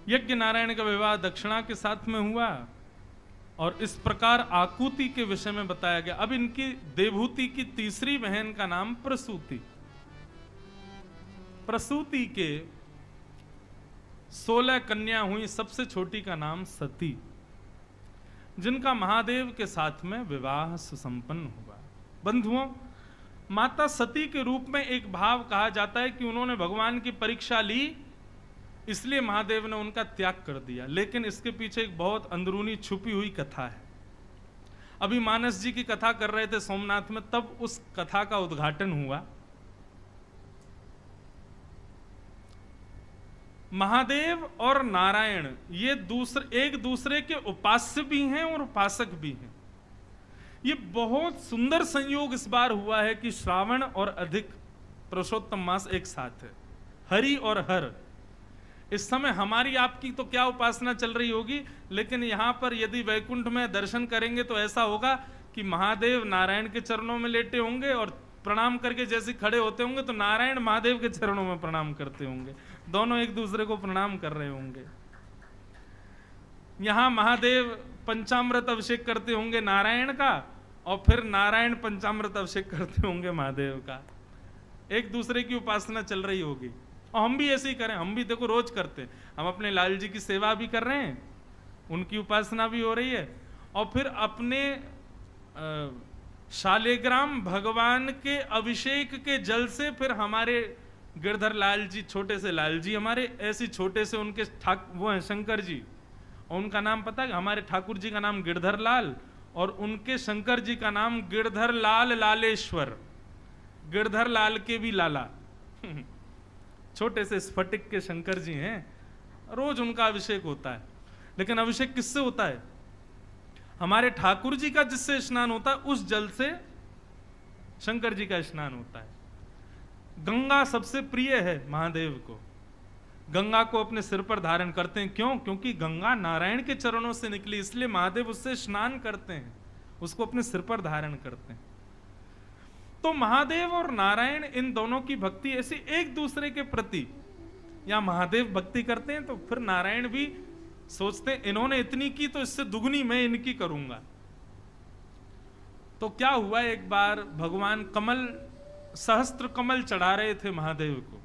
यज्ञ नारायण का विवाह दक्षिणा के साथ में हुआ और इस प्रकार आकुति के विषय में बताया गया। अब इनकी देवहूति की तीसरी बहन का नाम प्रसूति। प्रसूति के 16 कन्या हुई, सबसे छोटी का नाम सती, जिनका महादेव के साथ में विवाह सुसंपन्न हुआ। बंधुओं, माता सती के रूप में एक भाव कहा जाता है कि उन्होंने भगवान की परीक्षा ली, इसलिए महादेव ने उनका त्याग कर दिया। लेकिन इसके पीछे एक बहुत अंदरूनी छुपी हुई कथा है। अभी मानस जी की कथा कर रहे थे सोमनाथ में, तब उस कथा का उद्घाटन हुआ। महादेव और नारायण ये एक दूसरे के उपास्य भी हैं और उपासक भी हैं। ये बहुत सुंदर संयोग इस बार हुआ है कि श्रावण और अधिक पुरुषोत्तम मास एक साथ है, हरि और हर। इस समय हमारी आपकी तो क्या उपासना चल रही होगी, लेकिन यहां पर यदि वैकुंठ में दर्शन करेंगे तो ऐसा होगा कि महादेव नारायण के चरणों में लेटे होंगे और प्रणाम करके जैसे खड़े होते होंगे तो नारायण महादेव के चरणों में प्रणाम करते होंगे, दोनों एक दूसरे को प्रणाम कर रहे होंगे। यहां महादेव पंचामृत अभिषेक करते होंगे नारायण का, और फिर नारायण पंचामृत अभिषेक करते होंगे महादेव का। एक दूसरे की उपासना चल रही होगी। और हम भी ऐसे ही करें, हम भी देखो रोज करते हैं। हम अपने लाल जी की सेवा भी कर रहे हैं, उनकी उपासना भी हो रही है, और फिर अपने शालिग्राम भगवान के अभिषेक के जल से फिर हमारे गिरधर लाल जी, छोटे से लाल जी हमारे, ऐसी छोटे से उनके वो हैं शंकर जी, और उनका नाम पता है, हमारे ठाकुर जी का नाम गिरधर लाल और उनके शंकर जी का नाम गिरधर लाल लालेश्वर। गिरधर लाल के भी लाला छोटे से स्फटिक के शंकर जी हैं, रोज उनका अभिषेक होता है। लेकिन अभिषेक किससे होता है? हमारे ठाकुर जी का जिससे स्नान होता है उस जल से शंकर जी का स्नान होता है। गंगा सबसे प्रिय है महादेव को, गंगा को अपने सिर पर धारण करते हैं। क्यों? क्योंकि गंगा नारायण के चरणों से निकली, इसलिए महादेव उससे स्नान करते हैं, उसको अपने सिर पर धारण करते हैं। तो महादेव और नारायण इन दोनों की भक्ति ऐसी एक दूसरे के प्रति, या महादेव भक्ति करते हैं तो फिर नारायण भी सोचते हैं इन्होंने इतनी की तो इससे दुगनी मैं इनकी करूंगा। तो क्या हुआ, एक बार भगवान कमल, सहस्त्र कमल चढ़ा रहे थे महादेव को,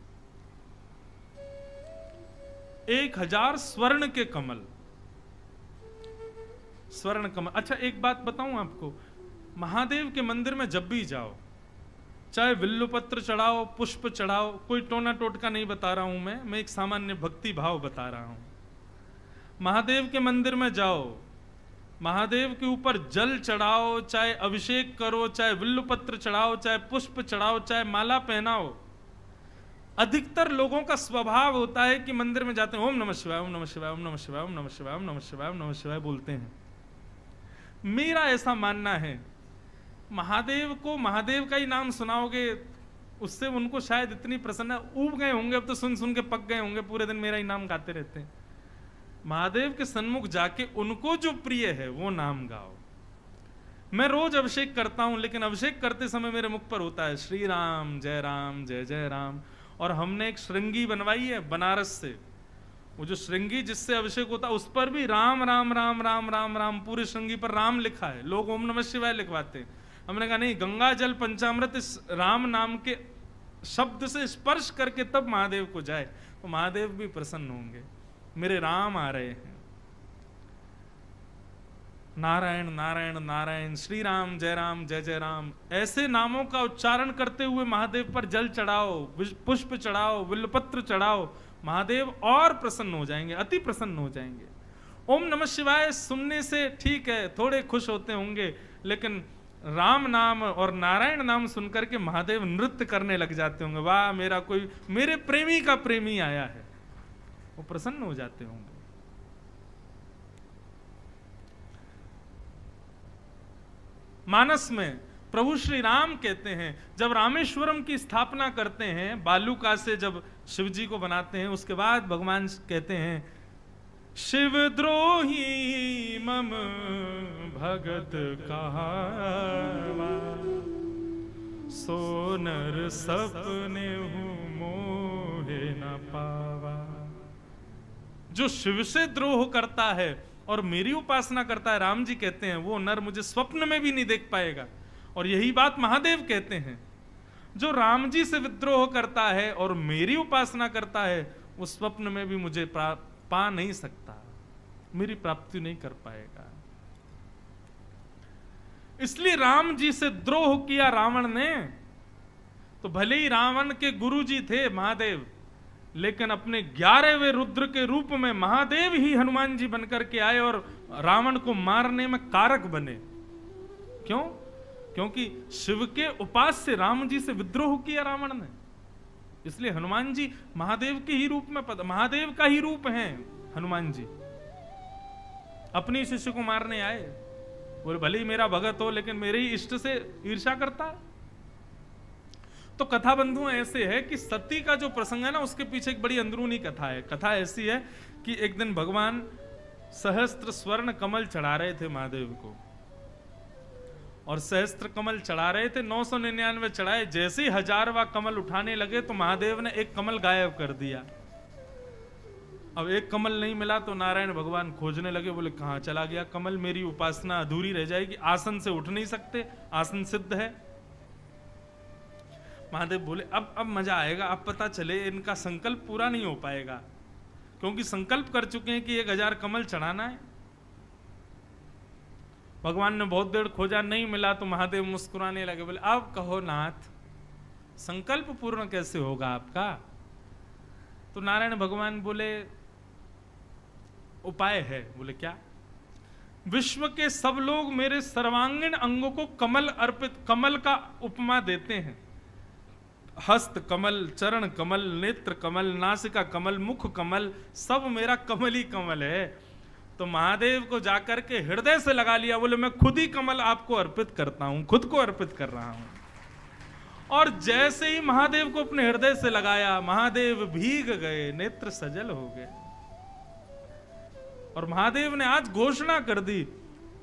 1000 स्वर्ण के कमल, स्वर्ण कमल। अच्छा एक बात बताऊं आपको, महादेव के मंदिर में जब भी जाओ, चाहे विल्लुपत्र चढ़ाओ, पुष्प चढ़ाओ, कोई टोना टोटका नहीं बता रहा हूं मैं एक सामान्य भक्ति भाव बता रहा हूं। महादेव के मंदिर में जाओ, महादेव के ऊपर जल चढ़ाओ, चाहे अभिषेक करो, चाहे विल्लुपत्र चढ़ाओ, चाहे पुष्प चढ़ाओ, चाहे माला पहनाओ, अधिकतर लोगों का स्वभाव होता है कि मंदिर में जाते हैं ओम नमः शिवाय, ओम नमः शिवाय, ओम नमः शिवाय, ओम नमः शिवाय, ओम नमः शिवाय, ओम नमः शिवाय बोलते हैं। मेरा ऐसा मानना है, महादेव को महादेव का ही नाम सुनाओगे उससे उनको शायद इतनी प्रसन्न, ऊब गए होंगे, अब तो सुन सुन के पक गए होंगे, पूरे दिन मेरा ही नाम गाते रहते हैं। महादेव के सन्मुख जाके उनको जो प्रिय है वो नाम गाओ। मैं रोज अभिषेक करता हूं, लेकिन अभिषेक करते समय मेरे मुख पर होता है श्री राम जय जय राम। और हमने एक श्रृंगी बनवाई है बनारस से, वो जो श्रृंगी जिससे अभिषेक होता है उस पर भी राम राम राम राम राम राम, पूरी श्रृंगी पर राम लिखा है। लोग ओम नमः शिवाय लिखवाते हैं। हमने कहा नहीं, गंगा जल पंचामृत इस राम नाम के शब्द से स्पर्श करके तब महादेव को जाए तो महादेव भी प्रसन्न होंगे, मेरे राम आ रहे हैं। नारायण नारायण नारायण, श्री राम जय जय राम, ऐसे नामों का उच्चारण करते हुए महादेव पर जल चढ़ाओ, पुष्प चढ़ाओ, विल्लपत्र चढ़ाओ, महादेव और प्रसन्न हो जाएंगे, अति प्रसन्न हो जाएंगे। ओम नमः शिवाय सुनने से ठीक है थोड़े खुश होते होंगे, लेकिन राम नाम और नारायण नाम सुनकर के महादेव नृत्य करने लग जाते होंगे, वाह मेरा कोई, मेरे प्रेमी का प्रेमी आया है, वो प्रसन्न हो जाते होंगे। मानस में प्रभु श्री राम कहते हैं, जब रामेश्वरम की स्थापना करते हैं, बालूका से जब शिव जी को बनाते हैं, उसके बाद भगवान कहते हैं शिव द्रोही मम भगत कहावा, सोनर सपने हूं मोहे न पावा। जो शिव से द्रोह करता है और मेरी उपासना करता है, राम जी कहते हैं, वो नर मुझे स्वप्न में भी नहीं देख पाएगा। और यही बात महादेव कहते हैं, जो राम जी से विद्रोह करता है और मेरी उपासना करता है, वो स्वप्न में भी मुझे पा नहीं सकता, मेरी प्राप्ति नहीं कर पाएगा। इसलिए राम जी से द्रोह किया रावण ने। तो भले ही रावण के गुरु जी थे महादेव, लेकिन अपने 11वें रुद्र के रूप में महादेव ही हनुमान जी बनकर के आए और रावण को मारने में कारक बने। क्यों? क्योंकि शिव के उपास्य राम जी से विद्रोह किया रावण ने। इसलिए हनुमान जी महादेव के ही रूप में, महादेव का ही रूप है हनुमान जी। अपने शिष्य को मारने आए, बोले भले ही मेरा भगत हो लेकिन मेरे ही इष्ट से ईर्ष्या करता है। तो कथा बंधुओं ऐसे है कि सती का जो प्रसंग है ना, उसके पीछे एक बड़ी अंदरूनी कथा है। कथा ऐसी है कि एक दिन भगवान सहस्त्र स्वर्ण कमल चढ़ा रहे थे महादेव को, और सहस्त्र कमल चढ़ा रहे थे, 999 चढ़ाए। जैसे ही 1000वां कमल उठाने लगे तो महादेव ने एक कमल गायब कर दिया। अब एक कमल नहीं मिला तो नारायण भगवान खोजने लगे, बोले कहां चला गया कमल, मेरी उपासना अधूरी रह जाएगी, आसन से उठ नहीं सकते, आसन सिद्ध है। महादेव बोले अब मजा आएगा, अब पता चले इनका संकल्प पूरा नहीं हो पाएगा, क्योंकि संकल्प कर चुके हैं कि 1000 कमल चढ़ाना है। भगवान ने बहुत देर खोजा, नहीं मिला तो महादेव मुस्कुराने लगे, बोले अब कहो नाथ, संकल्प पूर्ण कैसे होगा आपका? तो नारायण भगवान बोले उपाय है। बोले क्या? विश्व के सब लोग मेरे सर्वांगीण अंगों को कमल का उपमा देते हैं। हस्त कमल, चरण कमल, नेत्र कमल, नासिका कमल, मुख कमल, सब मेरा कमल ही कमल है। तो महादेव को जाकर के हृदय से लगा लिया, बोले मैं खुद ही कमल आपको अर्पित करता हूं, खुद को अर्पित कर रहा हूं। और जैसे ही महादेव को अपने हृदय से लगाया, महादेव भीग गए, नेत्र सजल हो गए। और महादेव ने आज घोषणा कर दी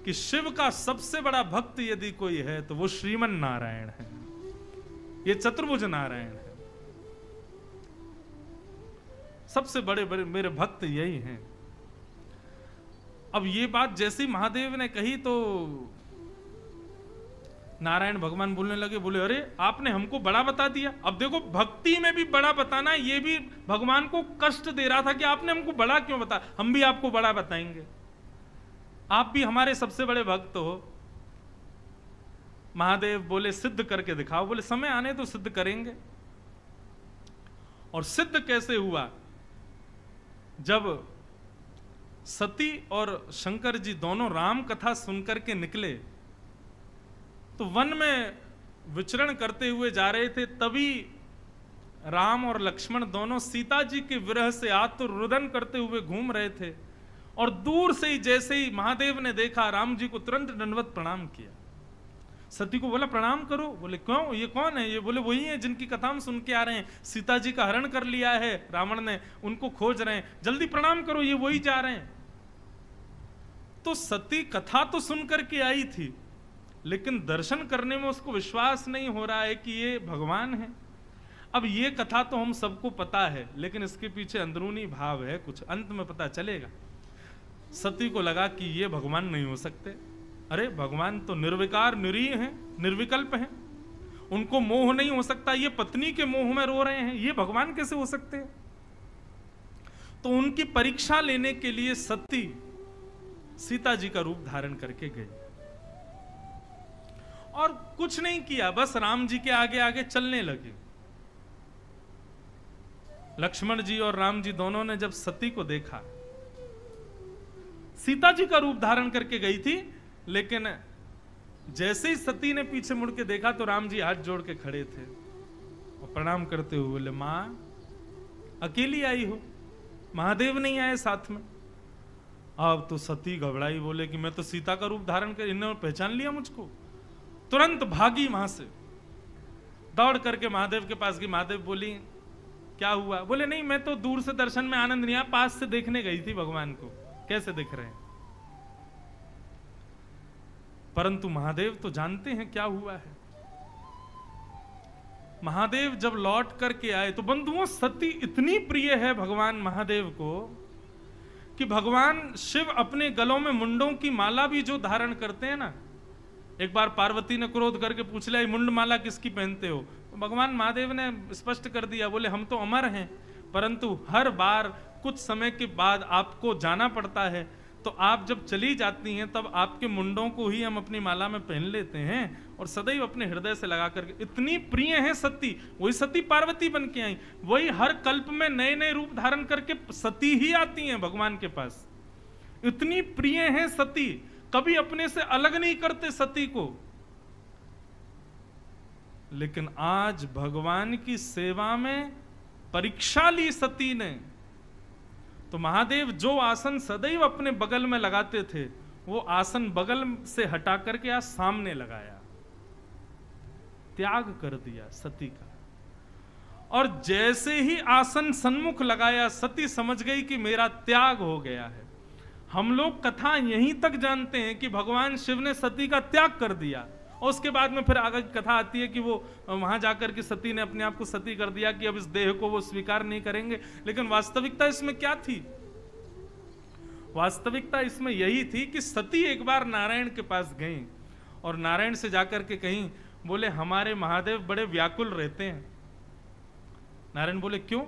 कि शिव का सबसे बड़ा भक्त यदि कोई है तो वो श्रीमन नारायण है, ये चतुर्भुज नारायण है। सबसे बड़े बड़े मेरे भक्त यही हैं। अब ये बात जैसे ही महादेव ने कही तो नारायण भगवान बोलने लगे, बोले अरे आपने हमको बड़ा बता दिया। अब देखो भक्ति में भी बड़ा बताना, ये भी भगवान को कष्ट दे रहा था कि आपने हमको बड़ा क्यों बता, हम भी आपको बड़ा बताएंगे, आप भी हमारे सबसे बड़े भक्त हो। महादेव बोले सिद्ध करके दिखाओ। बोले समय आने तो सिद्ध करेंगे। और सिद्ध कैसे हुआ? जब सती और शंकर जी दोनों राम कथा सुनकर के निकले तो वन में विचरण करते हुए जा रहे थे, तभी राम और लक्ष्मण दोनों सीता जी के विरह से आतुर रुदन करते हुए घूम रहे थे। और दूर से ही जैसे ही महादेव ने देखा, राम जी को तुरंत दंडवत प्रणाम किया। सती को बोला प्रणाम करो। बोले क्यों, ये कौन है? ये बोले वही है जिनकी कथा हम सुन के आ रहे हैं, सीता जी का हरण कर लिया है रावण ने, उनको खोज रहे हैं, जल्दी प्रणाम करो, ये वही जा रहे हैं। तो सती कथा तो सुनकर के आई थी, लेकिन दर्शन करने में उसको विश्वास नहीं हो रहा है कि ये भगवान है। अब ये कथा तो हम सबको पता है, लेकिन इसके पीछे अंदरूनी भाव है कुछ, अंत में पता चलेगा। सती को लगा कि ये भगवान नहीं हो सकते। अरे भगवान तो निर्विकार निरीह हैं, निर्विकल्प हैं, उनको मोह नहीं हो सकता, ये पत्नी के मोह में रो रहे हैं, ये भगवान कैसे हो सकते हैं? तो उनकी परीक्षा लेने के लिए सती सीता जी का रूप धारण करके गई और कुछ नहीं किया, बस राम जी के आगे आगे चलने लगे। लक्ष्मण जी और राम जी दोनों ने जब सती को देखा, सीता जी का रूप धारण करके गई थी, लेकिन जैसे ही सती ने पीछे मुड़ के देखा तो राम जी हाथ जोड़ के खड़े थे और प्रणाम करते हुए बोले मां अकेली आई हो, महादेव नहीं आए साथ में। अब तो सती घबराई, बोले कि मैं तो सीता का रूप धारण कर, इन्होंने पहचान लिया मुझको। तुरंत भागी वहां से, दौड़ करके महादेव के पास गई। महादेव बोली क्या हुआ? बोले नहीं, मैं तो दूर से दर्शन में आनंद नहीं आया, पास से देखने गई थी भगवान को कैसे दिख रहे हैं। परंतु महादेव तो जानते हैं क्या हुआ है। महादेव जब लौट करके आए तो बंधुओं सती इतनी प्रिय है भगवान महादेव को कि भगवान शिव अपने गलों में मुंडों की माला भी जो धारण करते हैं ना, एक बार पार्वती ने क्रोध करके पूछ लिया मुंड माला किसकी पहनते हो, तो भगवान महादेव ने स्पष्ट कर दिया, बोले हम तो अमर हैं, परंतु हर बार कुछ समय के बाद आपको जाना पड़ता है, तो आप जब चली जाती हैं तब आपके मुंडों को ही हम अपनी माला में पहन लेते हैं और सदैव अपने हृदय से लगा करके। इतनी प्रिय है सती, वही सती पार्वती बन के आई, वही हर कल्प में नए नए रूप धारण करके सती ही आती हैं भगवान के पास। इतनी प्रिय है सती, कभी अपने से अलग नहीं करते सती को। लेकिन आज भगवान की सेवा में परीक्षा ली सती ने, तो महादेव जो आसन सदैव अपने बगल में लगाते थे वो आसन बगल से हटा करके आज सामने लगाया, त्याग कर दिया सती का। और जैसे ही आसन सन्मुख लगाया सती समझ गई कि मेरा त्याग हो गया है। हम लोग कथा यहीं तक जानते हैं कि भगवान शिव ने सती का त्याग कर दिया, और उसके बाद में फिर आगे कथा आती है कि वो वहां जाकर के सती ने अपने आप को सती कर दिया कि अब इस देह को वो स्वीकार नहीं करेंगे। लेकिन वास्तविकता इसमें क्या थी? वास्तविकता इसमें यही थी कि सती एक बार नारायण के पास गई और नारायण से जाकर के कहीं, बोले हमारे महादेव बड़े व्याकुल रहते हैं। नारायण बोले क्यों?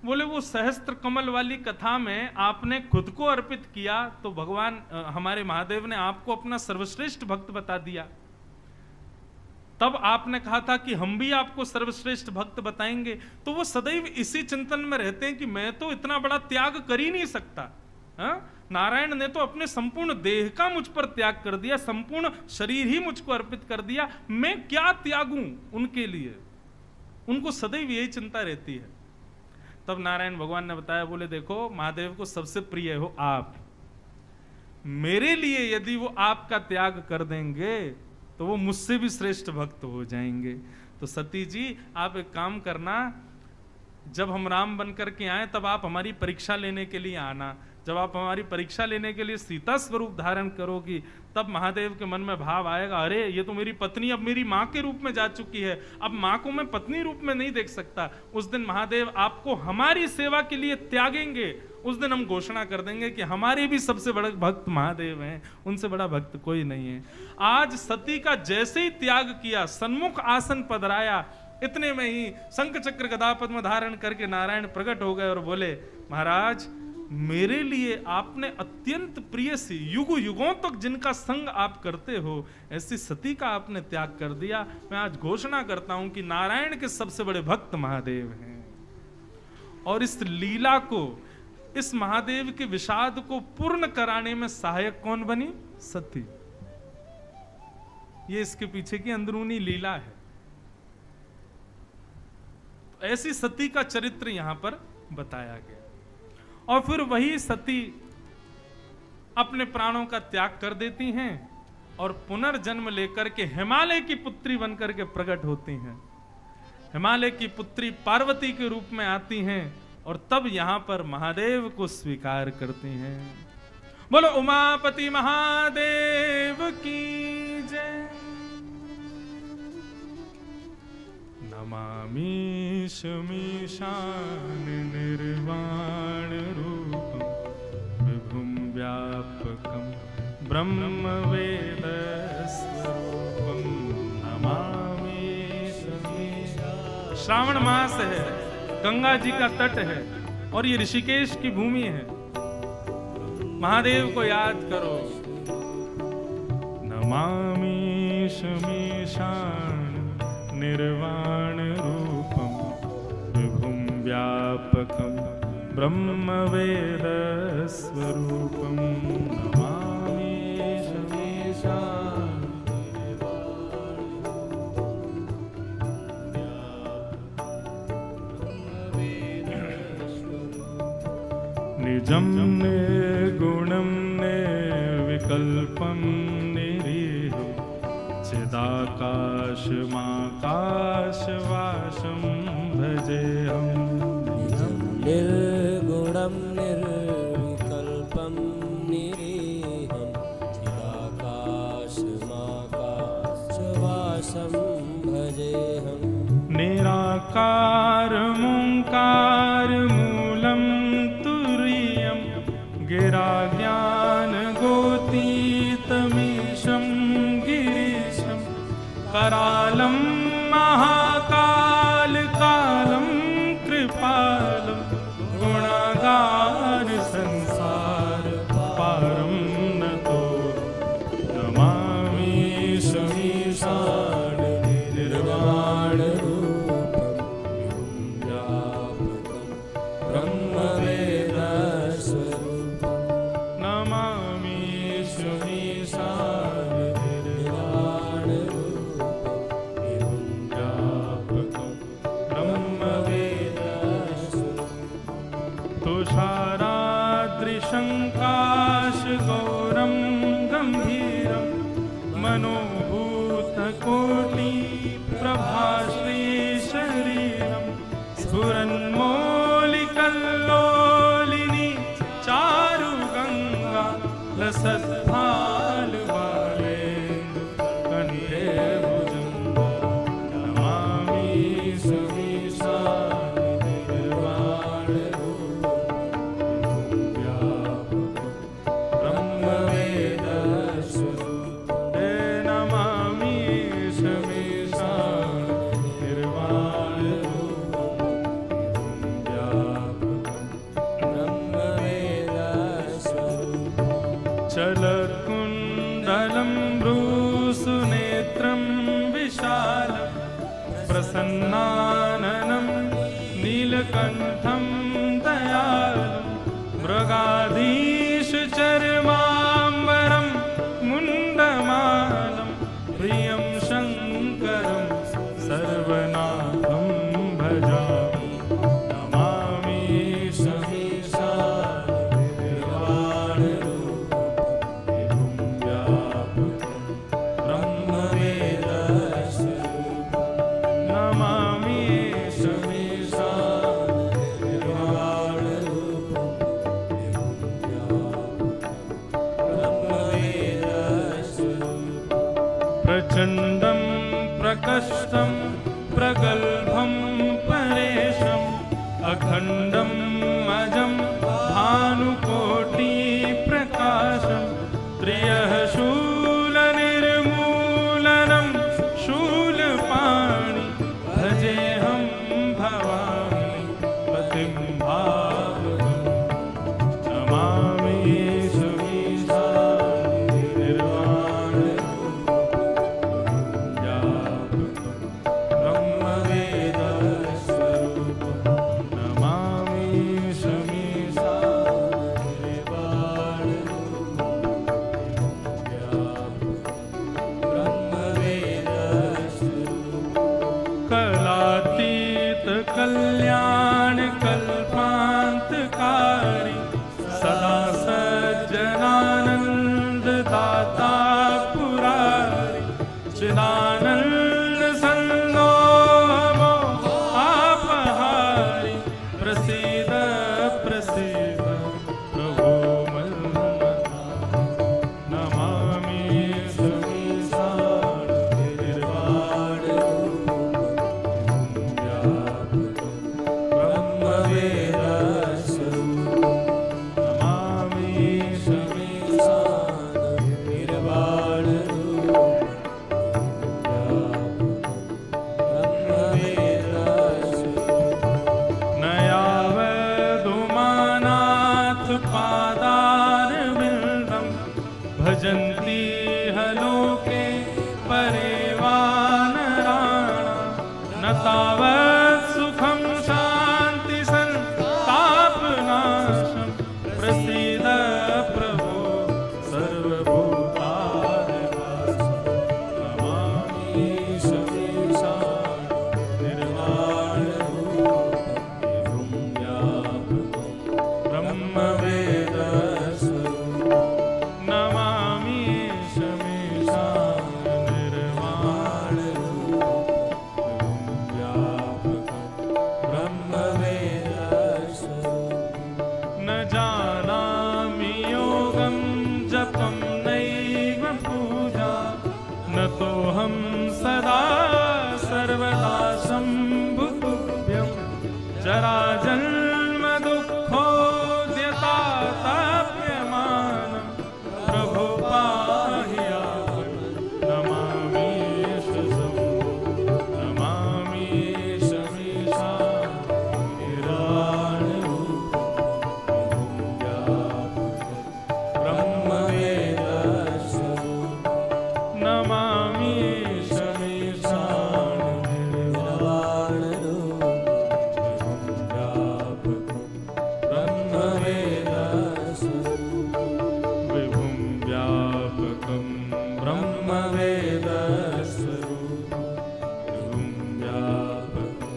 बोले वो सहस्त्र कमल वाली कथा में आपने खुद को अर्पित किया तो भगवान हमारे महादेव ने आपको अपना सर्वश्रेष्ठ भक्त बता दिया। तब आपने कहा था कि हम भी आपको सर्वश्रेष्ठ भक्त बताएंगे। तो वो सदैव इसी चिंतन में रहते हैं कि मैं तो इतना बड़ा त्याग कर ही नहीं सकता। नारायण ने तो अपने संपूर्ण देह का मुझ पर त्याग कर दिया, संपूर्ण शरीर ही मुझको अर्पित कर दिया, मैं क्या त्यागूं उनके लिए। उनको सदैव यही चिंता रहती है। तब नारायण भगवान ने बताया, बोले देखो महादेव को सबसे प्रिय हो आप, मेरे लिए यदि वो आपका त्याग कर देंगे तो वो मुझसे भी श्रेष्ठ भक्त हो जाएंगे। तो सती जी आप एक काम करना, जब हम राम बन करके आए तब आप हमारी परीक्षा लेने के लिए आना। जब आप हमारी परीक्षा लेने के लिए सीता स्वरूप धारण करोगी तब महादेव के मन में भाव आएगा, अरे ये तो मेरी पत्नी अब मेरी माँ के रूप में जा चुकी है, अब माँ को मैं पत्नी रूप में नहीं देख सकता। उस दिन महादेव आपको हमारी सेवा के लिए त्यागेंगे। उस दिन हम घोषणा कर देंगे कि हमारे भी सबसे बड़े भक्त महादेव हैं, उनसे बड़ा भक्त कोई नहीं है। आज सती का जैसे ही त्याग किया, सन्मुख आसन पधराया, इतने में ही शंख चक्र गदा पद्म धारण करके नारायण प्रकट हो गए और बोले, महाराज मेरे लिए आपने अत्यंत प्रिय सी, युग युगों तक जिनका संग आप करते हो, ऐसी सती का आपने त्याग कर दिया। मैं आज घोषणा करता हूं कि नारायण के सबसे बड़े भक्त महादेव हैं। और इस लीला को, इस महादेव के विषाद को पूर्ण कराने में सहायक कौन बनी? सती। ये इसके पीछे की अंदरूनी लीला है। ऐसी सती का चरित्र यहां पर बताया गया। और फिर वही सती अपने प्राणों का त्याग कर देती हैं और पुनर्जन्म लेकर के हिमालय की पुत्री बनकर के प्रकट होती हैं। हिमालय की पुत्री पार्वती के रूप में आती हैं और तब यहां पर महादेव को स्वीकार करती हैं। बोलो उमापति महादेव की जय। नमामि शमीशान निर्वाण रूपम विभुम व्यापकम ब्रह्म वेद स्वरूपम नमामि शमीशान। श्रावण मास है, गंगा जी का तट है और ये ऋषिकेश की भूमि है। महादेव को याद करो। नमामि शमीशान निर्वाण रूपम विभुम व्यापकम ब्रह्म वेद स्वरूपम नमामि शमीशान। निजं निर्गुणं निर्विकल्पं निरीह चिदाकाशमाकाशवासं भजेऽहम्। निर्गुणं निर्विकल्पं निरीहं चिदाकाशमाकाशवासं भजेऽहम्। निराकारमोङ्कारमूलं तुरीयं करालं महाकाल कालं कृपालं गुणागार संसार पारं नतो नमामि शमीशान निर्वाण तुषाराद्रिशङ्काशगौरं गम्भीरं मनोभूतकोटिप्रभाश्रीशरीरं स्फुरन्मौलिकल्लोलिनी चारुगङ्गा लसत्फालबालेन्दु कण्ठे भुजङ्गा नमामि शमीशान निर्वाण चलत्कुण्डलं भ्रूसुनेत्रं विशालं प्रसन्नाननं नीलकण्ठं दयालं मृगाधीशचर्माम्बरं मुण्डमालं प्रियं शङ्करं सर्वनाथं भजामि नमामि शमीशान निर्वाण प्रचण्डं प्रकष्टं प्रगल्भं परेशम् अखण्डं अजं भानुकोटिप्रकाशं प्रियः शूलनिर्मूलनं शूलपाणि भजेऽहं भवामि पतिं भावगं नमामि शमीशान निर्वाण कल्याण कल्पान्तकारी सदा सज्जनानंद दाता पुरारी चिदानंद संदोहो आपहारी प्रसीद प्रसीद प्रभो मन्मथा नमामि शमीशान निर्वाण भजन्ति हलोके परेवानराणा न तावत् सुखं शान्ति संतापनाशं प्रसीद प्रभो सर्वभूतादिवासं नमामि शमीशान निर्वाण ब्रह्मवेद नमामि शमीशान निर्वाण न जानामि योगं जपं नैव पूजा न तोऽहं सदा सर्वदा शम्भुतुभ्यं जराजन्म दुःखोद्यताप्यमानं प्रभो पाहि यावन् नमामि शम् ब्रह्मवेदस्वरूपं विभुं व्यापकं ब्रह्मवेदस्वरूपं विभुं व्यापकं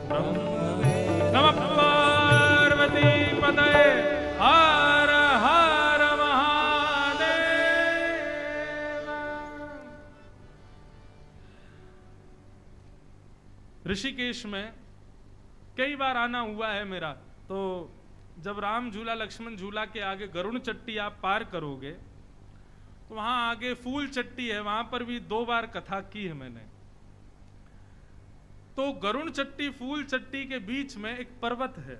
ब्रह्मवेद नमः पार्वती पतये हर हर महादेव। ऋषिकेश में कई बार आना हुआ है मेरा। तो जब राम झूला लक्ष्मण झूला के आगे गरुड़ चट्टी आप पार करोगे तो वहां आगे फूल चट्टी है, वहां पर भी 2 बार कथा की है मैंने। तो गरुड़ चट्टी फूल चट्टी के बीच में एक पर्वत है।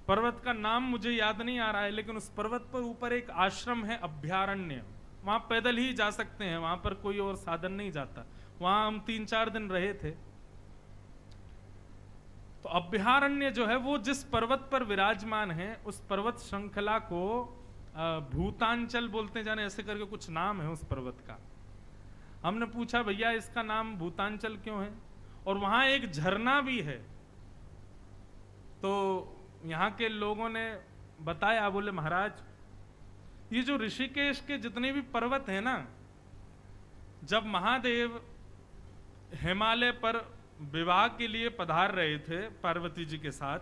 पर्वत का नाम मुझे याद नहीं आ रहा है, लेकिन उस पर्वत पर ऊपर एक आश्रम है, अभ्यारण्य। वहां पैदल ही जा सकते हैं, वहां पर कोई और साधन नहीं जाता। वहां हम 3-4 दिन रहे थे। तो अभ्यारण्य जो है वो जिस पर्वत पर विराजमान है, उस पर्वत श्रृंखला को भूतांचल बोलते जाने, ऐसे करके कुछ नाम है उस पर्वत का। हमने पूछा भैया इसका नाम भूतांचल क्यों है, और वहां एक झरना भी है। तो यहाँ के लोगों ने बताया, बोले महाराज ये जो ऋषिकेश के जितने भी पर्वत है ना, जब महादेव हिमालय पर विवाह के लिए पधार रहे थे पार्वती जी के साथ,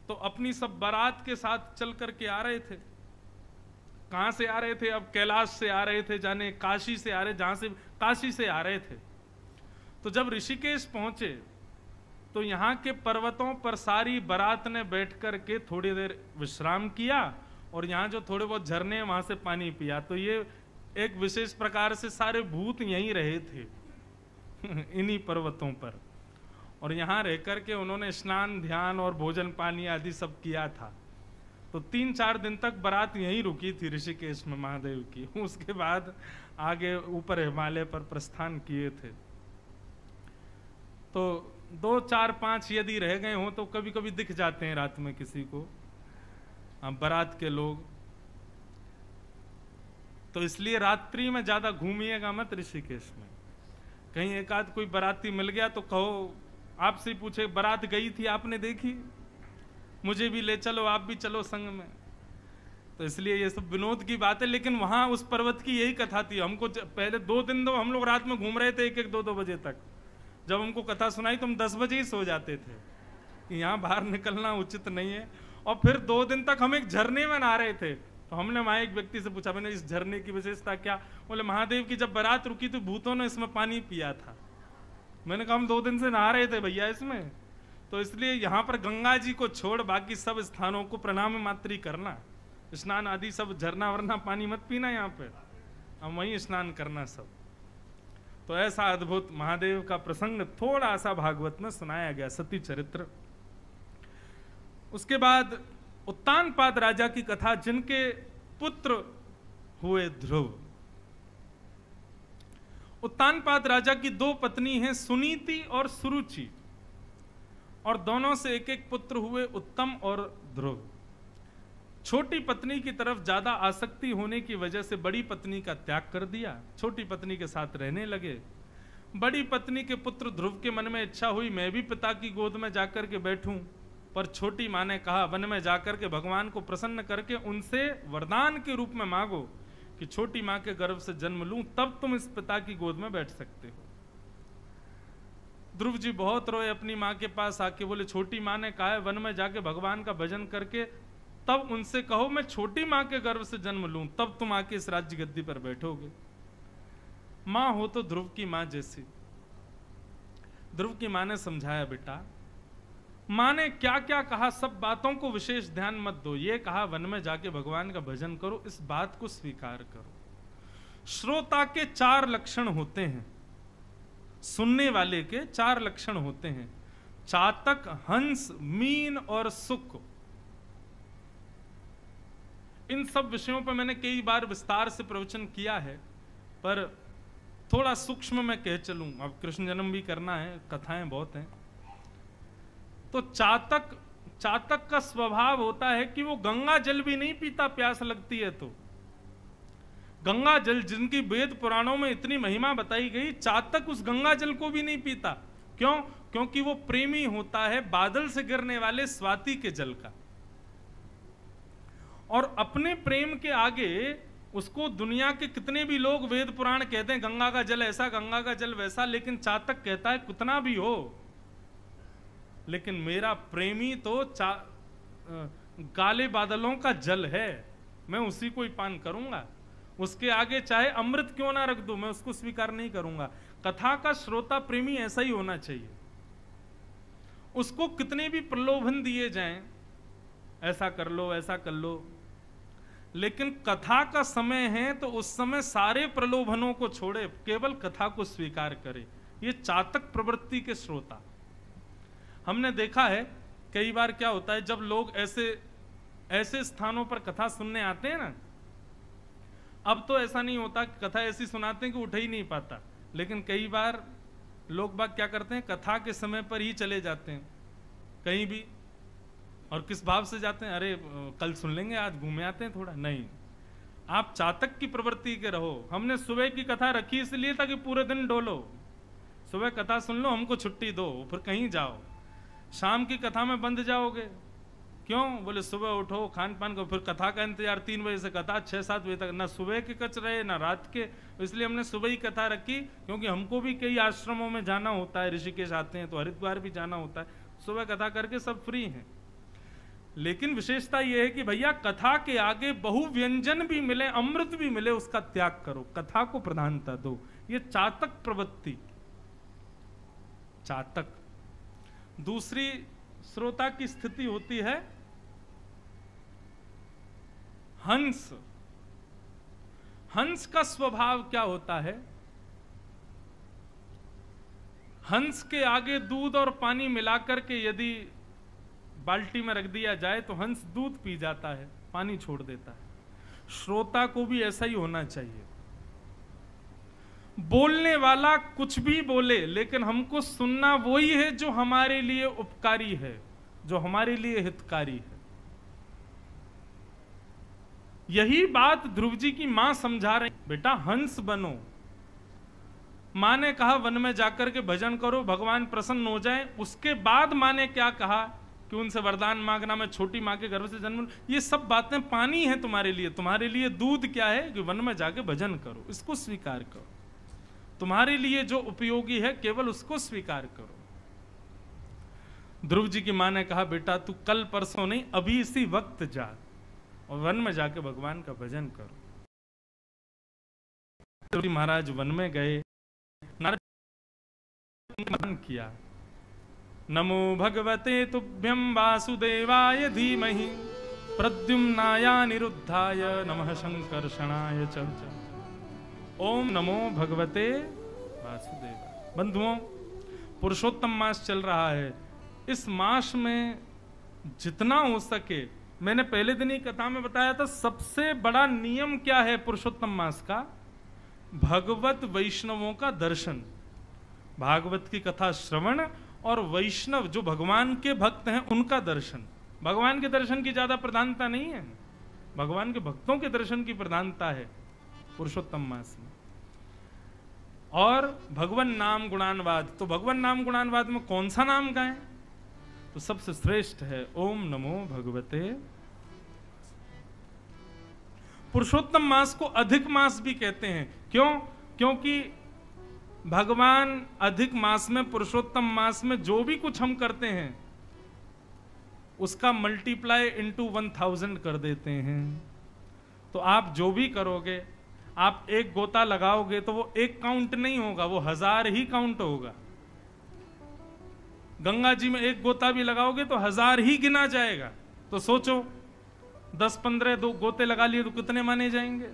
तो अपनी सब बारात के साथ चल करके आ रहे थे। कहां से आ रहे थे? अब कैलाश से आ रहे थे, जाने काशी से आ रहे, जहां से काशी से आ रहे थे। तो जब ऋषिकेश पहुंचे तो यहाँ के पर्वतों पर सारी बारात ने बैठ करके थोड़ी देर विश्राम किया, और यहाँ जो थोड़े बहुत झरने वहां से पानी पिया। तो ये एक विशेष प्रकार से सारे भूत यहीं रहे थे इन्हीं पर्वतों पर, और यहाँ रह करके उन्होंने स्नान ध्यान और भोजन पानी आदि सब किया था। तो 3-4 दिन तक बारात यहीं रुकी थी ऋषिकेश में महादेव की। उसके बाद आगे ऊपर हिमालय पर प्रस्थान किए थे। तो 2, 4, 5 यदि रह गए हों तो कभी कभी दिख जाते हैं रात में किसी को बारात के लोग। तो इसलिए रात्रि में ज्यादा घूमिएगा मत ऋषिकेश में। कहीं एक आध कोई बाराती मिल गया तो कहो, आपसे पूछे बारात गई थी आपने देखी, मुझे भी ले चलो, आप भी चलो संग में। तो इसलिए ये सब विनोद की बात है। लेकिन वहां उस पर्वत की यही कथा थी। हमको पहले 2 दिन तो हम लोग रात में घूम रहे थे 1-1, 2-2 बजे तक। जब हमको कथा सुनाई तो हम 10 बजे ही सो जाते थे कि यहाँ बाहर निकलना उचित नहीं है। और फिर 2 दिन तक हम एक झरने में नहा रहे थे। तो हमने वहां एक व्यक्ति से पूछा, मैंने इस झरने की विशेषता क्या? बोले महादेव की जब बारात रुकी तो भूतों ने इसमें पानी पिया था। मैंने कहा हम 2 दिन से नहा रहे थे भैया इसमें। तो इसलिए यहाँ पर गंगा जी को छोड़ बाकी सब स्थानों को प्रणाम मात्र ही करना, स्नान आदि सब झरना वरना पानी मत पीना यहाँ पे, हम वहीं स्नान करना सब। तो ऐसा अद्भुत महादेव का प्रसंग थोड़ा सा भागवत में सुनाया गया, सती चरित्र। उसके बाद उत्तानपाद राजा की कथा, जिनके पुत्र हुए ध्रुव। उत्तानपाद राजा की 2 पत्नी हैं, सुनीति और सुरुचि, और दोनों से एक एक पुत्र हुए, उत्तम और ध्रुव। छोटी पत्नी की तरफ ज्यादा आसक्ति होने की वजह से बड़ी पत्नी का त्याग कर दिया, छोटी पत्नी के साथ रहने लगे। बड़ी पत्नी के पुत्र ध्रुव के मन में इच्छा हुई मैं भी पिता की गोद में जाकर के बैठूं, पर छोटी मां ने कहा वन में जाकर के भगवान को प्रसन्न करके उनसे वरदान के रूप में मांगो कि छोटी मां के गर्भ से जन्म लूं, तब तुम इस पिता की गोद में बैठ सकते हो। ध्रुव जी बहुत रोए अपनी मां के पास आके, बोले छोटी मां ने कहा है वन में जाके भगवान का भजन करके तब उनसे कहो मैं छोटी मां के गर्भ से जन्म लूं, तब तुम आके इस राज्य गद्दी पर बैठोगे। मां हो तो ध्रुव की मां जैसी। ध्रुव की मां ने समझाया बेटा, मां ने क्या क्या कहा सब बातों को विशेष ध्यान मत दो, ये कहा वन में जाके भगवान का भजन करो, इस बात को स्वीकार करो। श्रोता के 4 लक्षण होते हैं, सुनने वाले के 4 लक्षण होते हैं, चातक, हंस, मीन और सुक। इन सब विषयों पर मैंने कई बार विस्तार से प्रवचन किया है, पर थोड़ा सूक्ष्म में कह चलूं। अब कृष्ण जन्म भी करना है, कथाएं बहुत हैं। तो चातक का स्वभाव होता है कि वो गंगा जल भी नहीं पीता प्यास लगती है तो। गंगा जल जिनकी वेद पुराणों में इतनी महिमा बताई गई, चातक उस गंगा जल को भी नहीं पीता। क्यों? क्योंकि वो प्रेमी होता है बादल से गिरने वाले स्वाति के जल का। और अपने प्रेम के आगे उसको दुनिया के कितने भी लोग वेद पुराण कहते हैं गंगा का जल ऐसा, गंगा का जल वैसा, लेकिन चातक कहता है कितना भी हो, लेकिन मेरा प्रेमी तो काले बादलों का जल है, मैं उसी को ही पान करूंगा। उसके आगे चाहे अमृत क्यों ना रख दूं, मैं उसको स्वीकार नहीं करूंगा। कथा का श्रोता प्रेमी ऐसा ही होना चाहिए। उसको कितने भी प्रलोभन दिए जाएं, ऐसा कर लो ऐसा कर लो, लेकिन कथा का समय है तो उस समय सारे प्रलोभनों को छोड़े, केवल कथा को स्वीकार करे। ये चातक प्रवृत्ति के श्रोता। हमने देखा है कई बार क्या होता है, जब लोग ऐसे स्थानों पर कथा सुनने आते हैं ना, अब तो ऐसा नहीं होता कि कथा ऐसी सुनाते हैं कि उठ ही नहीं पाता, लेकिन कई बार लोग बाग क्या करते हैं, कथा के समय पर ही चले जाते हैं कहीं भी। और किस भाव से जाते हैं, अरे कल सुन लेंगे, आज घूमे आते हैं थोड़ा। नहीं, आप चातक की प्रवृत्ति के रहो। हमने सुबह की कथा रखी इसलिए ताकि पूरे दिन डोलो, सुबह कथा सुन लो, हमको छुट्टी दो, फिर कहीं जाओ। शाम की कथा में बंद जाओगे, क्यों? बोले सुबह उठो, खान पान को, फिर कथा का इंतजार 3 बजे से कथा 6-7 बजे तक, ना सुबह के कच रहे ना रात के। इसलिए हमने सुबह ही कथा रखी, क्योंकि हमको भी कई आश्रमों में जाना होता है, ऋषिकेश आते हैं तो हरिद्वार भी जाना होता है, सुबह कथा करके सब फ्री हैं। लेकिन विशेषता यह है कि भैया कथा के आगे बहु व्यंजन भी मिले, अमृत भी मिले, उसका त्याग करो, कथा को प्रधानता दो। ये चातक प्रवृत्ति, चातक। दूसरी श्रोता की स्थिति होती है हंस। हंस का स्वभाव क्या होता है? हंस के आगे दूध और पानी मिलाकर के यदि बाल्टी में रख दिया जाए तो हंस दूध पी जाता है, पानी छोड़ देता है। श्रोता को भी ऐसा ही होना चाहिए। बोलने वाला कुछ भी बोले, लेकिन हमको सुनना वही है जो हमारे लिए उपकारी है, जो हमारे लिए हितकारी है। यही बात ध्रुव जी की मां समझा रही, बेटा हंस बनो। मां ने कहा वन में जाकर के भजन करो, भगवान प्रसन्न हो जाए। उसके बाद मां ने क्या कहा कि उनसे वरदान मांगना, मैं छोटी मां के गर्भ से जन्म। ये सब बातें पानी है तुम्हारे लिए। तुम्हारे लिए दूध क्या है कि वन में जाके भजन करो, इसको स्वीकार करो। तुम्हारे लिए जो उपयोगी है केवल उसको स्वीकार करो। ध्रुव जी की मां ने कहा बेटा तू कल परसों नहीं, अभी इसी वक्त जा और वन में जाके भगवान का भजन करो। ध्रुव जी महाराज वन में गए, नारद किया, नमो भगवते तुभ्यं वासुदेवाय धीमहि प्रद्युम्नाय निरुद्धाय नमः संकर्षणाय च। ओम नमो भगवते वासुदेवाय। बंधुओं, पुरुषोत्तम मास चल रहा है। इस मास में जितना हो सके, मैंने पहले दिन ही कथा में बताया था, सबसे बड़ा नियम क्या है पुरुषोत्तम मास का? भगवत वैष्णवों का दर्शन, भागवत की कथा श्रवण, और वैष्णव जो भगवान के भक्त हैं उनका दर्शन। भगवान के दर्शन की ज्यादा प्रधानता नहीं है, भगवान के भक्तों के दर्शन की प्रधानता है पुरुषोत्तम मास में। और भगवान नाम गुणानवाद, तो भगवान नाम गुणानवाद में कौन सा नाम गाएं? तो सबसे श्रेष्ठ है ओम नमो भगवते। पुरुषोत्तम मास को अधिक मास भी कहते हैं। क्यों? क्योंकि भगवान अधिक मास में, पुरुषोत्तम मास में जो भी कुछ हम करते हैं उसका मल्टीप्लाई इंटू 1000 कर देते हैं। तो आप जो भी करोगे, आप एक गोता लगाओगे तो वो एक काउंट नहीं होगा, वो 1000 ही काउंट होगा। गंगा जी में एक गोता भी लगाओगे तो 1000 ही गिना जाएगा। तो सोचो 10-15 दो गोते लगा लिए तो कितने माने जाएंगे?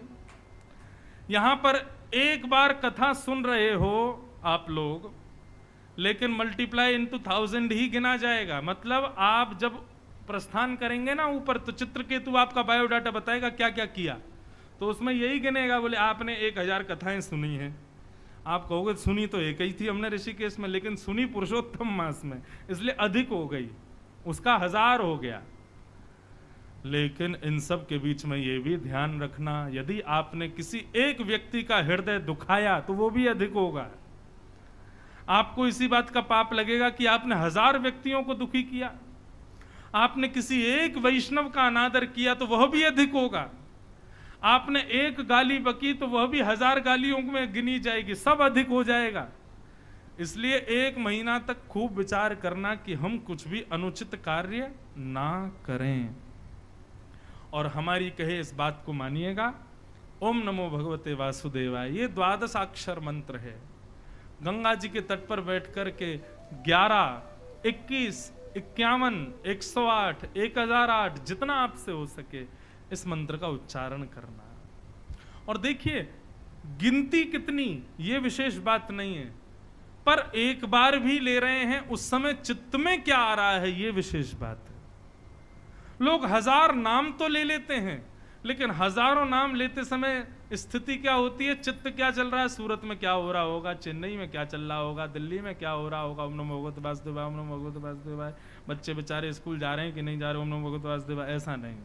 यहां पर एक बार कथा सुन रहे हो आप लोग, लेकिन मल्टीप्लाई इंटू 1000 ही गिना जाएगा। मतलब आप जब प्रस्थान करेंगे ना ऊपर, तो चित्रकेतु आपका बायोडाटा बताएगा क्या क्या किया, तो उसमें यही गिनेगा, बोले आपने 1000 कथाएं सुनी हैं। आप कहोगे सुनी तो एक ही थी हमने ऋषिकेश में, लेकिन सुनी पुरुषोत्तम मास में, इसलिए अधिक हो गई, उसका 1000 हो गया। लेकिन इन सब के बीच में ये भी ध्यान रखना, यदि आपने किसी एक व्यक्ति का हृदय दुखाया तो वो भी अधिक होगा। आपको इसी बात का पाप लगेगा कि आपने 1000 व्यक्तियों को दुखी किया। आपने किसी एक वैष्णव का अनादर किया तो वह भी अधिक होगा। आपने एक गाली बकी तो वह भी 1000 गालियों में गिनी जाएगी, सब अधिक हो जाएगा। इसलिए 1 महीना तक खूब विचार करना कि हम कुछ भी अनुचित कार्य ना करें। और हमारी कहे इस बात को मानिएगा, ओम नमो भगवते वासुदेवाय, ये 12 अक्षर मंत्र है। गंगा जी के तट पर बैठ कर के 11, 21, 51, 108, 1008 जितना आपसे हो सके इस मंत्र का उच्चारण करना। और देखिए गिनती कितनी ये विशेष बात नहीं है, पर एक बार भी ले रहे हैं उस समय चित्त में क्या आ रहा है ये विशेष बात है। लोग 1000 नाम तो ले लेते हैं, लेकिन हजारों नाम लेते समय स्थिति क्या होती है, चित्त क्या चल रहा है, सूरत में क्या हो रहा होगा, चेन्नई में क्या चल रहा होगा, दिल्ली में क्या हो रहा होगा। ओम नमो भगवते वासुदेवाय, ओम नमो भगवते वासुदेवाय। बच्चे बेचारे स्कूल जा रहे हैं कि नहीं जा रहे, ओम नमो भगवते वासुदेवाय, ऐसा नहीं।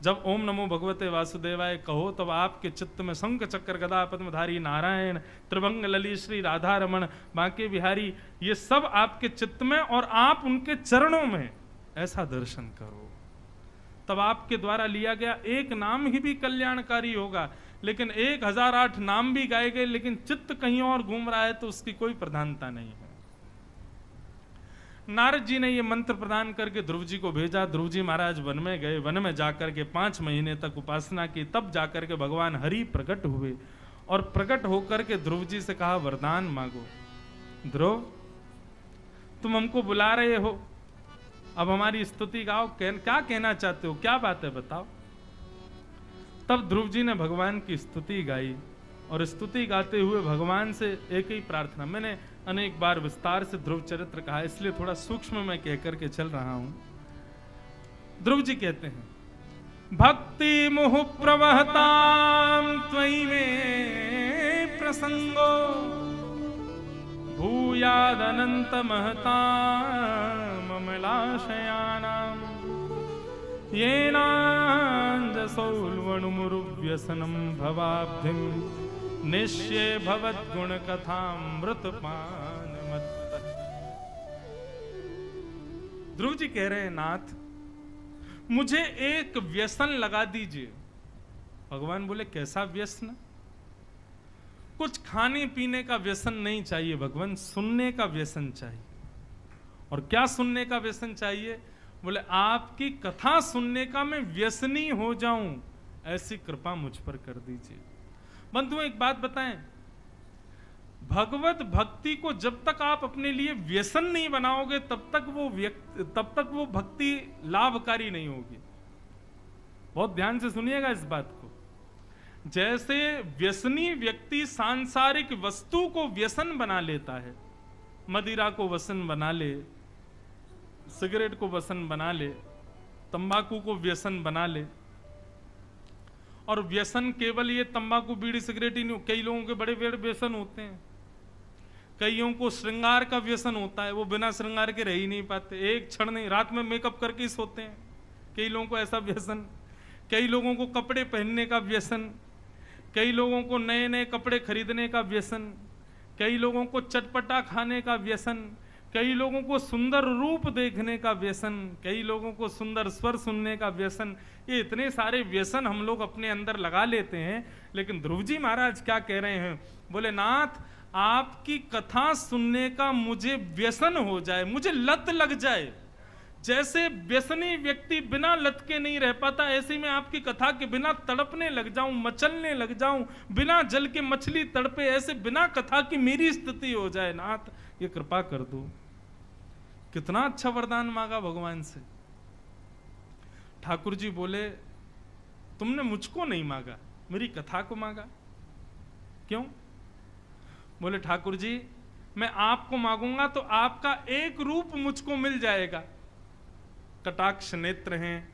जब ओम नमो भगवते वासुदेवाय कहो तब आपके चित्त में शंख चक्र गदा पद्मधारी नारायण, त्रिभंग ललित श्री राधा रमण, बांके बिहारी, ये सब आपके चित्त में और आप उनके चरणों में ऐसा दर्शन करो। तब आपके द्वारा लिया गया एक नाम ही भी कल्याणकारी होगा। लेकिन 1008 नाम भी गाए गए लेकिन चित्त कहीं और घूम रहा है तो उसकी कोई प्रधानता नहीं है। नारद जी ने ये मंत्र प्रदान करके ध्रुव जी को भेजा। ध्रुव जी महाराज वन में गए, वन में जाकर के 5 महीने तक उपासना की, तब जाकर के भगवान हरि प्रकट हुए और प्रकट होकर के ध्रुव जी से कहा वरदान मांगो। ध्रुव तुम हमको बुला रहे हो, अब हमारी स्तुति गाओ, क्या कहना चाहते हो, क्या बात है बताओ। तब ध्रुव जी ने भगवान की स्तुति गाई और स्तुति गाते हुए भगवान से एक ही प्रार्थना। मैंने अनेक बार विस्तार से ध्रुव चरित्र कहा, इसलिए थोड़ा सूक्ष्म में कह करके चल रहा हूं। ध्रुव जी कहते हैं, भक्ति मुहु प्रवहताम त्वयि में प्रसंगो भूयादनंत महताम अमलाशयानाम येनांजसौल्वणुमुरुव्यसनं भवाब्धिं निश्चय भवद्गुण कथामृतपान मत्तः। ध्रुव जी कह रहे हैं, नाथ मुझे एक व्यसन लगा दीजिए। भगवान बोले कैसा व्यसन? कुछ खाने पीने का व्यसन नहीं चाहिए भगवान, सुनने का व्यसन चाहिए। और क्या सुनने का व्यसन चाहिए? बोले आपकी कथा सुनने का मैं व्यसनी हो जाऊं, ऐसी कृपा मुझ पर कर दीजिए। बंधुओं एक बात बताएं, भगवत भक्ति को जब तक आप अपने लिए व्यसन नहीं बनाओगे तब तक वो भक्ति लाभकारी नहीं होगी। बहुत ध्यान से सुनिएगा इस बात को। जैसे व्यसनी व्यक्ति सांसारिक वस्तु को व्यसन बना लेता है, मदिरा को व्यसन बना ले, सिगरेट को व्यसन बना ले, तंबाकू को व्यसन बना ले। और व्यसन केवल ये तंबाकू बीड़ी सिगरेट ही नहीं, कई लोगों के बड़े बड़े व्यसन होते हैं। कईयों को श्रृंगार का व्यसन होता है, वो बिना श्रृंगार के रह ही नहीं पाते, एक क्षण नहीं, रात में मेकअप करके ही सोते हैं। कई लोगों को ऐसा व्यसन, कई लोगों को कपड़े पहनने का व्यसन, कई लोगों को नए नए कपड़े खरीदने का व्यसन, कई लोगों को चटपटा खाने का व्यसन, कई लोगों को सुंदर रूप देखने का व्यसन, कई लोगों को सुंदर स्वर सुनने का व्यसन। ये इतने सारे व्यसन हम लोग अपने अंदर लगा लेते हैं। लेकिन ध्रुव जी महाराज क्या कह रहे हैं? बोले नाथ आपकी कथा सुनने का मुझे व्यसन हो जाए, मुझे लत लग जाए। जैसे व्यसनी व्यक्ति बिना लत के नहीं रह पाता, ऐसे में आपकी कथा के बिना तड़पने लग जाऊं, मचलने लग जाऊं, बिना जल के मछली तड़पे, ऐसे बिना कथा की मेरी स्थिति हो जाए। नाथ ये कृपा कर दो। कितना अच्छा वरदान मांगा भगवान से। ठाकुर जी बोले तुमने मुझको नहीं मांगा, मेरी कथा को मांगा। क्यों? बोले ठाकुर जी मैं आपको मांगूंगा तो आपका एक रूप मुझको मिल जाएगा। कटाक्ष नेत्र हैं,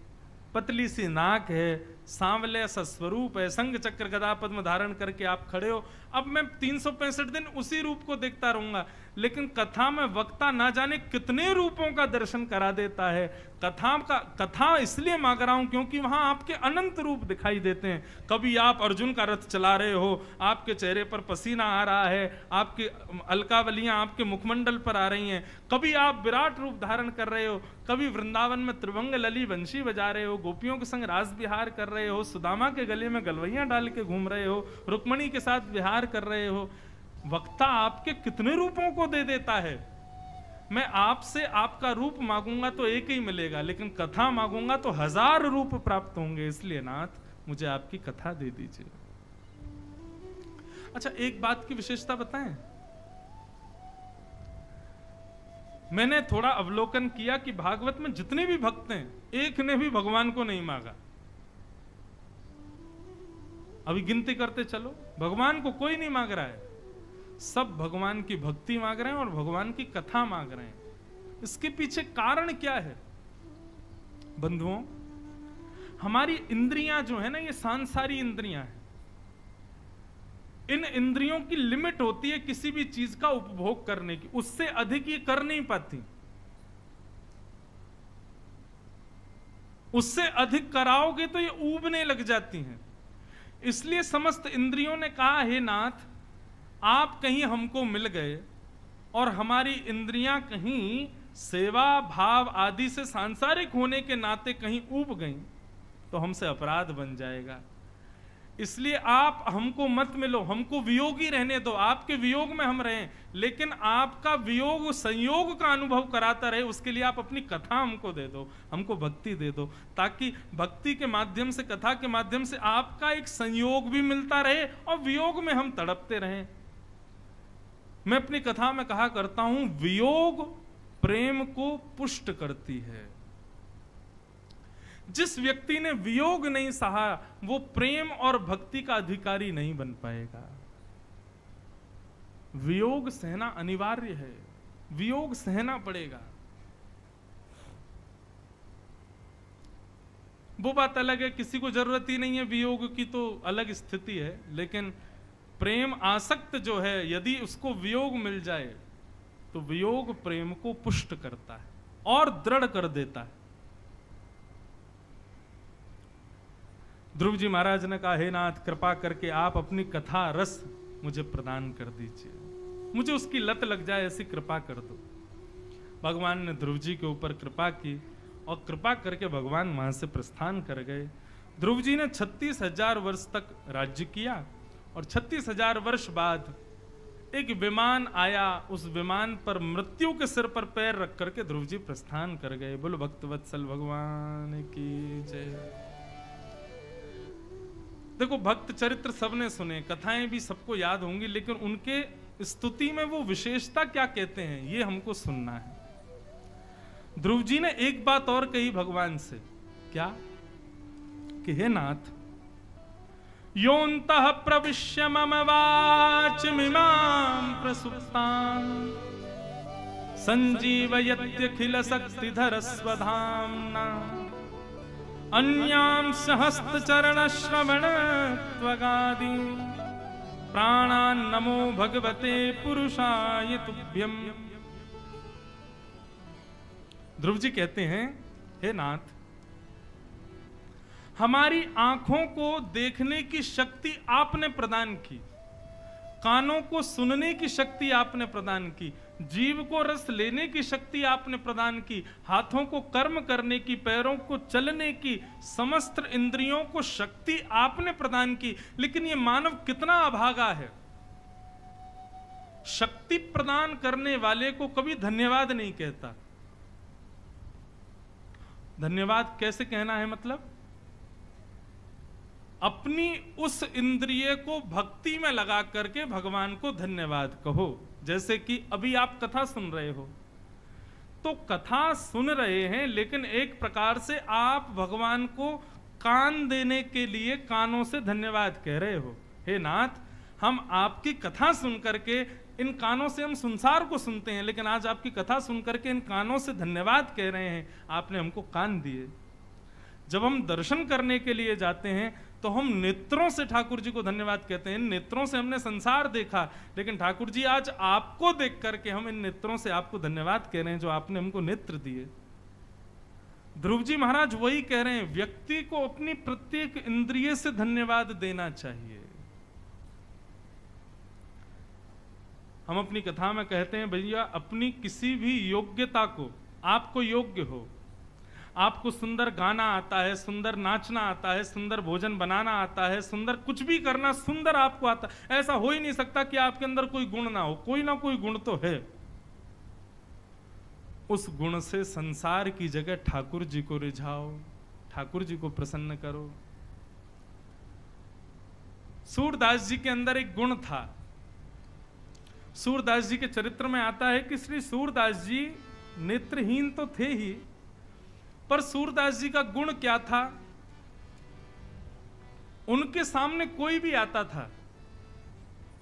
पतली सी नाक है, सांवले सा स्वरूप है, संग चक्र गदा पद्म धारण करके आप खड़े हो। अब मैं 365 दिन उसी रूप को देखता रहूंगा, लेकिन कथा में वक्ता ना जाने कितने रूपों का दर्शन करा देता है। कथा इसलिए मांग रहा हूं क्योंकि वहां आपके अनंत रूप दिखाई देते हैं। कभी आप अर्जुन का रथ चला रहे हो, आपके चेहरे पर पसीना आ रहा है, आपकी अलकावलियां आपके मुखमंडल पर आ रही हैं। कभी आप विराट रूप धारण कर रहे हो, कभी वृंदावन में त्रिभंग लली वंशी बजा रहे हो, गोपियों के संग रास विहार कर रहे हो, सुदामा के गले में गलवैयां डाल के घूम रहे हो, रुक्मणी के साथ विहार कर रहे हो। वक्ता आपके कितने रूपों को दे देता है। मैं आपसे आपका रूप मांगूंगा तो एक ही मिलेगा, लेकिन कथा मांगूंगा तो 1000 रूप प्राप्त होंगे। इसलिए नाथ मुझे आपकी कथा दे दीजिए। अच्छा, एक बात की विशेषता बताएं। मैंने थोड़ा अवलोकन किया कि भागवत में जितने भी भक्त हैं, एक ने भी भगवान को नहीं मांगा। अभी गिनती करते चलो, भगवान को कोई नहीं मांग रहा है। सब भगवान की भक्ति मांग रहे हैं और भगवान की कथा मांग रहे हैं। इसके पीछे कारण क्या है? बंधुओं, हमारी इंद्रियां जो है ना, ये सांसारी इंद्रियां हैं। इन इंद्रियों की लिमिट होती है किसी भी चीज का उपभोग करने की, उससे अधिक ये कर नहीं पाती। उससे अधिक कराओगे तो ये ऊबने लग जाती हैं। इसलिए समस्त इंद्रियों ने कहा, हे नाथ, आप कहीं हमको मिल गए और हमारी इंद्रियां कहीं सेवा भाव आदि से सांसारिक होने के नाते कहीं ऊब गई तो हमसे अपराध बन जाएगा। इसलिए आप हमको मत मिलो, हमको वियोगी रहने दो। आपके वियोग में हम रहें, लेकिन आपका वियोग संयोग का अनुभव कराता रहे, उसके लिए आप अपनी कथा हमको दे दो, हमको भक्ति दे दो, ताकि भक्ति के माध्यम से, कथा के माध्यम से आपका एक संयोग भी मिलता रहे और वियोग में हम तड़पते रहें। मैं अपनी कथा में कहा करता हूं, वियोग प्रेम को पुष्ट करती है। जिस व्यक्ति ने वियोग नहीं सहा, वो प्रेम और भक्ति का अधिकारी नहीं बन पाएगा। वियोग सहना अनिवार्य है, वियोग सहना पड़ेगा। वो बात अलग है, किसी को जरूरत ही नहीं है वियोग की तो अलग स्थिति है, लेकिन प्रेम आसक्त जो है, यदि उसको वियोग मिल जाए तो वियोग प्रेम को पुष्ट करता है और दृढ़ कर देता है। ध्रुव जी महाराज ने कहा, हे नाथ, कृपा करके आप अपनी कथा रस मुझे प्रदान कर दीजिए, मुझे उसकी लत लग जाए, ऐसी कृपा कर दो। भगवान ने ध्रुव जी के ऊपर कृपा की और कृपा करके भगवान वहां से प्रस्थान कर गए। ध्रुव जी ने 36,000 वर्ष तक राज्य किया और 36,000 वर्ष बाद एक विमान आया। उस विमान पर मृत्यु के सिर पर पैर रख करके ध्रुव जी प्रस्थान कर गए। बोलो भक्तवत्सल भगवान की जय। देखो, भक्त चरित्र सबने सुने, कथाएं भी सबको याद होंगी, लेकिन उनके स्तुति में वो विशेषता क्या कहते हैं, ये हमको सुनना है। ध्रुव जी ने एक बात और कही भगवान से, क्या कि हे नाथ, योऽन्तः प्रविश्य मम वाचमिमां प्रसुप्तां संजीवयत्यखिल शक्तिधर स्वधाम्ना अन्यांश हस्तचरण श्रवण त्वगादि प्राणान् नमो भगवते पुरुषाय तुभ्यम्। ध्रुव जी कहते हैं, हे नाथ, हमारी आंखों को देखने की शक्ति आपने प्रदान की, कानों को सुनने की शक्ति आपने प्रदान की, जीव को रस लेने की शक्ति आपने प्रदान की, हाथों को कर्म करने की, पैरों को चलने की, समस्त इंद्रियों को शक्ति आपने प्रदान की। लेकिन ये मानव कितना अभागा है, शक्ति प्रदान करने वाले को कभी धन्यवाद नहीं कहता। धन्यवाद कैसे कहना है, मतलब अपनी उस इंद्रिय को भक्ति में लगा करके भगवान को धन्यवाद कहो। जैसे कि अभी आप कथा सुन रहे हो, तो कथा सुन रहे हैं, लेकिन एक प्रकार से आप भगवान को कान देने के लिए कानों से धन्यवाद कह रहे हो। हे नाथ, हम आपकी कथा सुन करके, इन कानों से हम संसार को सुनते हैं, लेकिन आज आपकी कथा सुन करके इन कानों से धन्यवाद कह रहे हैं, आपने हमको कान दिए। जब हम दर्शन करने के लिए जाते हैं तो हम नेत्रों से ठाकुर जी को धन्यवाद कहते हैं। इन नेत्रों से हमने संसार देखा, लेकिन ठाकुर जी आज आपको देख करके हम इन नेत्रों से आपको धन्यवाद कह रहे हैं जो आपने हमको नेत्र दिए। ध्रुव जी महाराज वही कह रहे हैं, व्यक्ति को अपनी प्रत्येक इंद्रिय से धन्यवाद देना चाहिए। हम अपनी कथा में कहते हैं भैया अपनी किसी भी योग्यता को, आपको योग्य हो, आपको सुंदर गाना आता है, सुंदर नाचना आता है, सुंदर भोजन बनाना आता है, सुंदर कुछ भी करना सुंदर आपको आता है, ऐसा हो ही नहीं सकता कि आपके अंदर कोई गुण ना हो, कोई ना कोई गुण तो है। उस गुण से संसार की जगह ठाकुर जी को रिझाओ, ठाकुर जी को प्रसन्न करो। सूरदास जी के अंदर एक गुण था। सूरदास जी के चरित्र में आता है कि श्री सूरदास जी नेत्रहीन तो थे ही, पर सूरदास जी का गुण क्या था, उनके सामने कोई भी आता था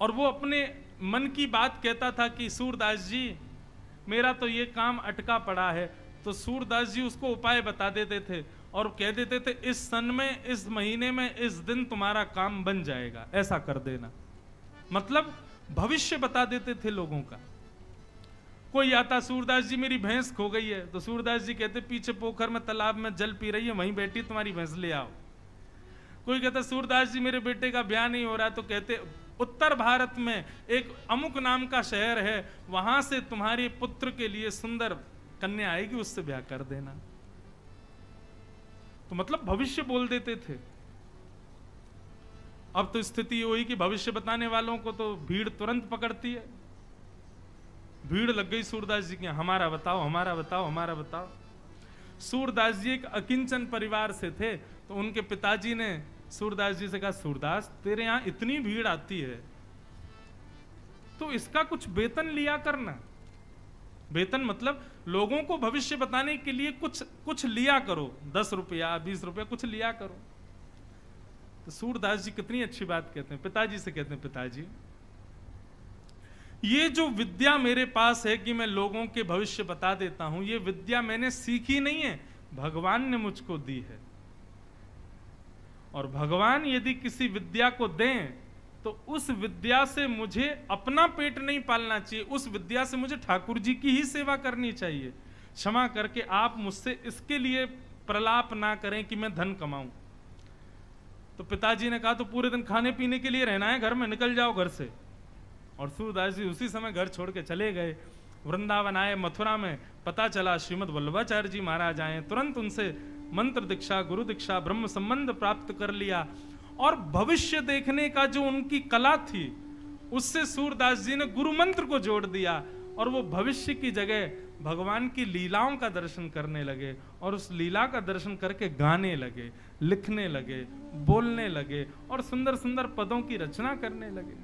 और वो अपने मन की बात कहता था कि सूरदास जी मेरा तो ये काम अटका पड़ा है, तो सूरदास जी उसको उपाय बता देते थे और कह देते थे इस सन में, इस महीने में, इस दिन तुम्हारा काम बन जाएगा, ऐसा कर देना। मतलब भविष्य बता देते थे लोगों का। कोई आता, सूरदास जी मेरी भैंस खो गई है, तो सूरदास जी कहते पीछे पोखर में तालाब में जल पी रही है, वहीं बैठी तुम्हारी भैंस ले आओ। कोई कहता सूरदास जी मेरे बेटे का ब्याह नहीं हो रहा, तो कहते उत्तर भारत में एक अमुक नाम का शहर है, वहां से तुम्हारे पुत्र के लिए सुंदर कन्या आएगी, उससे ब्याह कर देना। तो मतलब भविष्य बोल देते थे। अब तो स्थिति हुई कि भविष्य बताने वालों को तो भीड़ तुरंत पकड़ती है। भीड़ लग गई सूरदास जी की, हमारा बताओ, हमारा बताओ, हमारा बताओ। सूरदास जी एक अकिंचन परिवार से थे, तो उनके पिताजी ने सूरदास जी से कहा सूरदास तेरे यहां इतनी भीड़ आती है तो इसका कुछ वेतन लिया करना। वेतन मतलब लोगों को भविष्य बताने के लिए कुछ लिया करो, 10 रुपया 20 रुपया कुछ लिया करो। तो सूरदास जी कितनी अच्छी बात कहते हैं, पिताजी से कहते हैं पिताजी ये जो विद्या मेरे पास है कि मैं लोगों के भविष्य बता देता हूं, ये विद्या मैंने सीखी नहीं है, भगवान ने मुझको दी है। और भगवान यदि किसी विद्या को दें तो उस विद्या से मुझे अपना पेट नहीं पालना चाहिए, उस विद्या से मुझे ठाकुर जी की ही सेवा करनी चाहिए। क्षमा करके आप मुझसे इसके लिए प्रलाप ना करें कि मैं धन कमाऊं। तो पिताजी ने कहा तो पूरे दिन खाने पीने के लिए रहना है घर में, निकल जाओ घर से। और सूरदास जी उसी समय घर छोड़ के चले गए। वृंदावन आए, मथुरा में पता चला श्रीमद् वल्लभाचार्य जी महाराज आए, तुरंत उनसे मंत्र दीक्षा, गुरु दीक्षा, ब्रह्म संबंध प्राप्त कर लिया। और भविष्य देखने का जो उनकी कला थी उससे सूरदास जी ने गुरु मंत्र को जोड़ दिया और वो भविष्य की जगह भगवान की लीलाओं का दर्शन करने लगे और उस लीला का दर्शन करके गाने लगे, लिखने लगे, बोलने लगे और सुंदर सुंदर पदों की रचना करने लगे।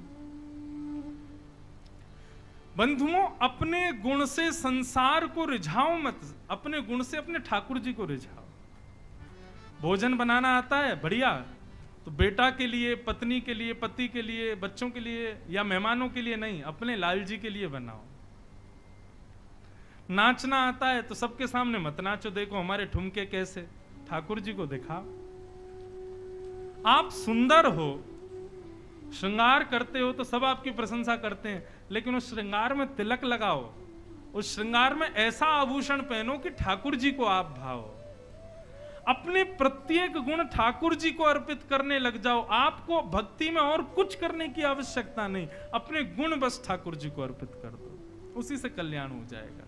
बंधुओं, अपने गुण से संसार को रिझाओ मत, अपने गुण से अपने ठाकुर जी को रिझाओ। भोजन बनाना आता है, बढ़िया, तो बेटा के लिए, पत्नी के लिए, पति के लिए, बच्चों के लिए या मेहमानों के लिए नहीं, अपने लाल जी के लिए बनाओ। नाचना आता है तो सबके सामने मत नाचो, देखो हमारे ठुमके कैसे, ठाकुर जी को दिखाओ। आप सुंदर हो, श्रृंगार करते हो तो सब आपकी प्रशंसा करते हैं, लेकिन उस श्रृंगार में तिलक लगाओ, उस श्रृंगार में ऐसा आभूषण पहनो कि ठाकुर जी को आप भाओ। अपने प्रत्येक गुण ठाकुर जी को अर्पित करने लग जाओ। आपको भक्ति में और कुछ करने की आवश्यकता नहीं, अपने गुण बस ठाकुर जी को अर्पित कर दो, उसी से कल्याण हो जाएगा।